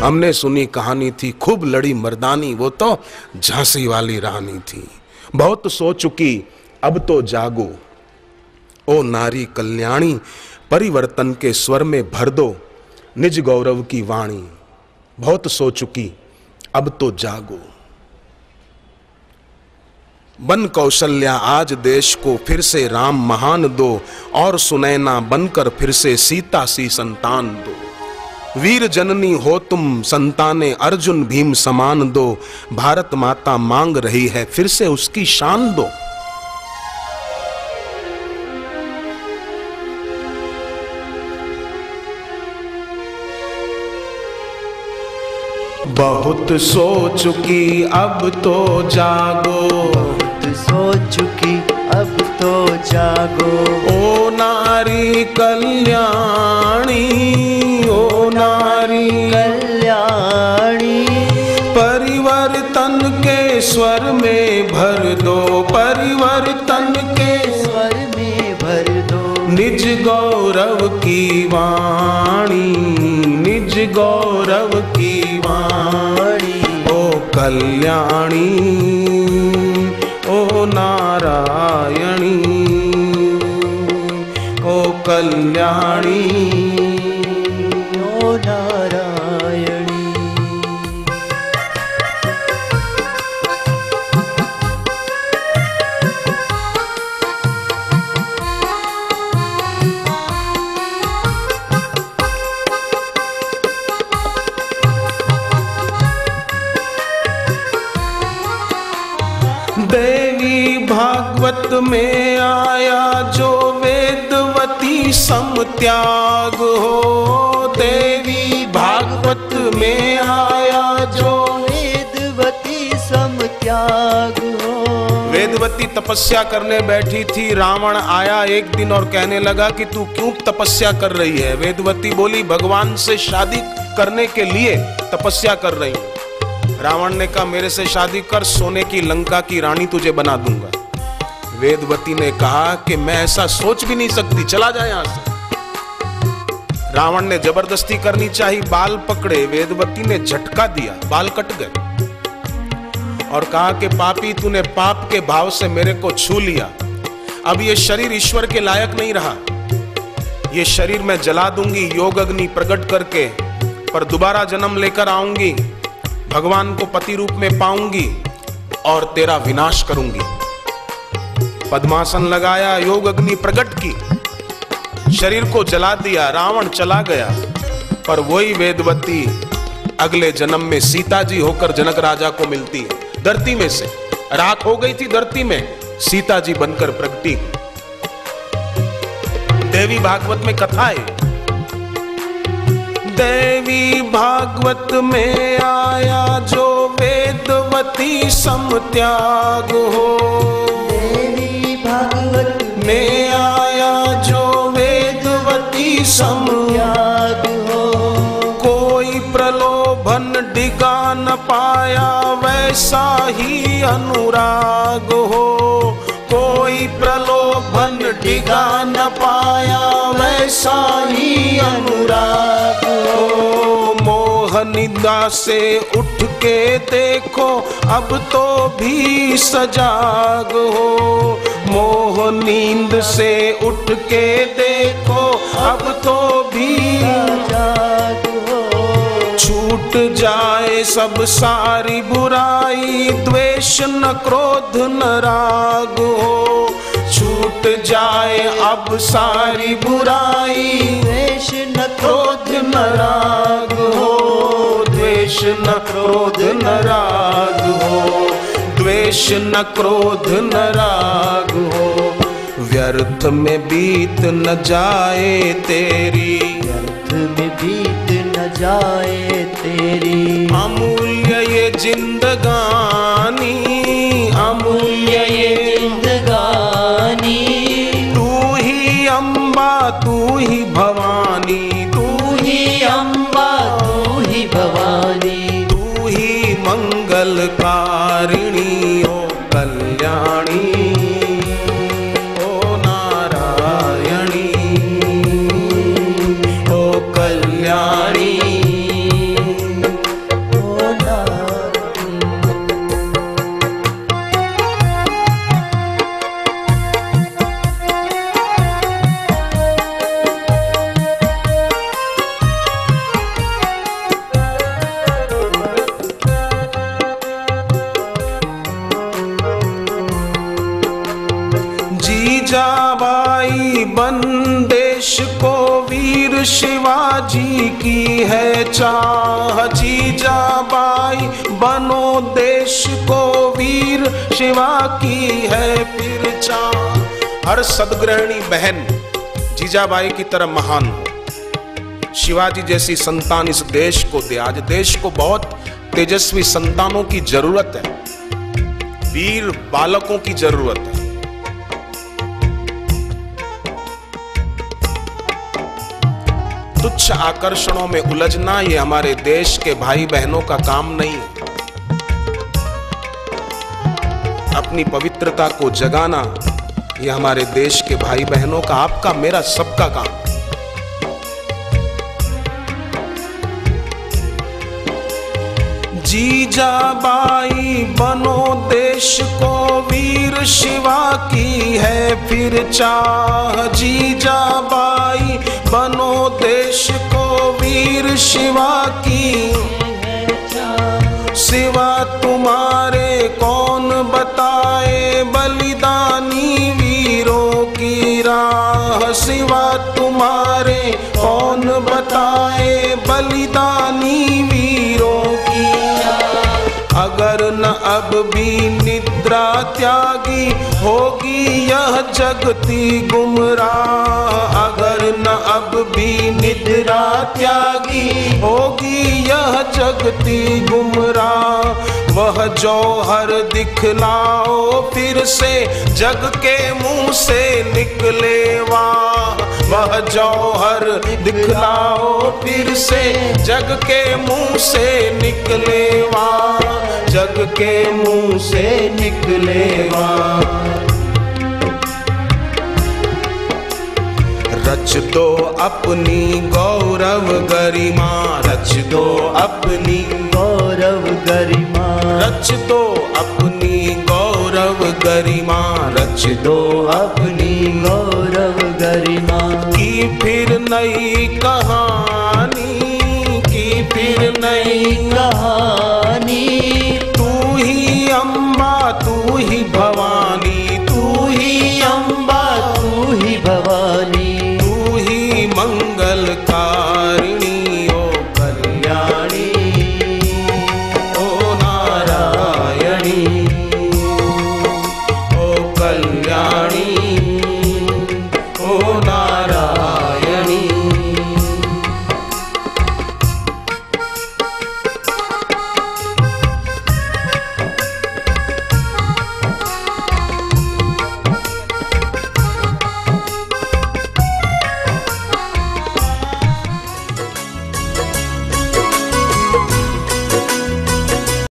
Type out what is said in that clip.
हमने सुनी कहानी थी, खूब लड़ी मर्दानी, वो तो झांसी वाली रानी थी। बहुत सो चुकी अब तो जागो, ओ नारी कल्याणी, परिवर्तन के स्वर में भर दो निज गौरव की वाणी। बहुत सो चुकी अब तो जागो। बन कौशल्या आज देश को फिर से राम महान दो, और सुनैना बनकर फिर से सीता सी संतान दो। वीर जननी हो तुम संताने अर्जुन भीम समान दो, भारत माता मांग रही है फिर से उसकी शान दो। बहुत सो चुकी अब तो जागो, बहुत सो चुकी अब तो जागो। ओ नारी कल्याणी, ओ नारी कल्याणी, परिवर्तन के स्वर में भर दो, परिवर्तन के स्वर में भर दो निज गौरव की वाणी, निज गौरव की वाणी। ओ कल्याणी, ओ नारायणी, ओ कल्याणी, ओ नारायणी। देवी भागवत में आया जो वेदवती सम त्याग हो, देवी भागवत में आया जो वेदवती सम त्याग हो। वेदवती तपस्या करने बैठी थी, रावण आया एक दिन और कहने लगा कि तू क्यों तपस्या कर रही है। वेदवती बोली भगवान से शादी करने के लिए तपस्या कर रही हूं। रावण ने कहा मेरे से शादी कर, सोने की लंका की रानी तुझे बना दूंगा। वेदवती ने कहा कि मैं ऐसा सोच भी नहीं सकती, चला जा यहां से। रावण ने जबरदस्ती करनी चाहिए, बाल पकड़े, वेदवती ने झटका दिया, बाल कट गए और कहा कि पापी तूने पाप के भाव से मेरे को छू लिया, अब ये शरीर ईश्वर के लायक नहीं रहा, ये शरीर मैं जला दूंगी योग अग्नि प्रकट करके, पर दोबारा जन्म लेकर आऊंगी, भगवान को पति रूप में पाऊंगी और तेरा विनाश करूंगी। पद्मासन लगाया, योग अग्नि प्रकट की, शरीर को जला दिया, रावण चला गया। पर वही वेदवती अगले जन्म में सीता जी होकर जनक राजा को मिलती है। धरती में से राख हो गई थी, धरती में सीता जी बनकर प्रगटी। देवी भागवत में कथा है, देवी भागवत में आया जो वेदवती सम त्याग हो, देवी भागवत में आया जो वेदवती सम त्याग हो। कोई प्रलोभन डिगा न पाया वैसा ही अनुराग हो, कोई प्रलोभन डिगा न पाया वैसा ही अनुराग हो। मोह निद्रा से उठ के देखो अब तो भी सजाग हो, मोह नींद से उठ के देखो अब तो भी सजाग हो। छूट जाए सब सारी बुराई, द्वेष न क्रोध न राग हो, छूट जाए अब सारी बुराई, द्वेष न क्रोध न राग हो, द्वेष न क्रोध न राग हो, द्वेष न क्रोध न राग हो। व्यर्थ में बीत न जाए तेरी, व्यर्थ में बीत न जाए तेरी, अमूल्य ये जिंदगानी, अमूल्य ये जिंदगानी। तू ही अम्बा तू ही भवानी, तू ही अम्बा तू ही भवानी, तू ही मंगलकारिणी, ओ कल्याणी, ओ नारायणी, ओ कल्याणी, देश को वीर शिवाजी की है चाह, जीजाबाई बनो देश को वीर शिवा की है फिर चाह। हर सदगृहिणी बहन जीजाबाई की तरह महान हो, शिवाजी जैसी संतान इस देश को दे। आज देश को बहुत तेजस्वी संतानों की जरूरत है, वीर बालकों की जरूरत है। तुच्छ आकर्षणों में उलझना ये हमारे देश के भाई बहनों का काम नहीं है। अपनी पवित्रता को जगाना ये हमारे देश के भाई बहनों का, आपका, मेरा, सबका काम। जीजाबाई बनो देश को वीर शिवा की है फिर चाह, जीजाबाई बनो देश को वीर शिवा की सिवा तुम्हारे कौन बताए बलिदानी वीरों की राह, सिवा तुम्हारे कौन बताए बलिदानी वीरों की राह। अगर न अब भी निद्रा त्यागी होगी यह जगती गुमराह, अगर न अब भी निद्रा त्यागी होगी यह जगती गुमराह। वह जौहर दिखलाओ फिर से जग के मुंह से निकले वाह, वह जौहर दिखलाओ फिर से जग के मुंह से निकले वाह, जग के मुंह से निकले वाह। रच दो अपनी गौरव गरिमा, रच दो अपनी गौरव गरिमा, रच दो अपनी गौरव गरिमा, रच दो अपनी गौरव गरिमा। की फिर नई कहानी, की फिर नई कहानी, तू ही अम्बा तू ही भवानी, तू ही अम्बा तू ही भवानी, तू ही मंगल का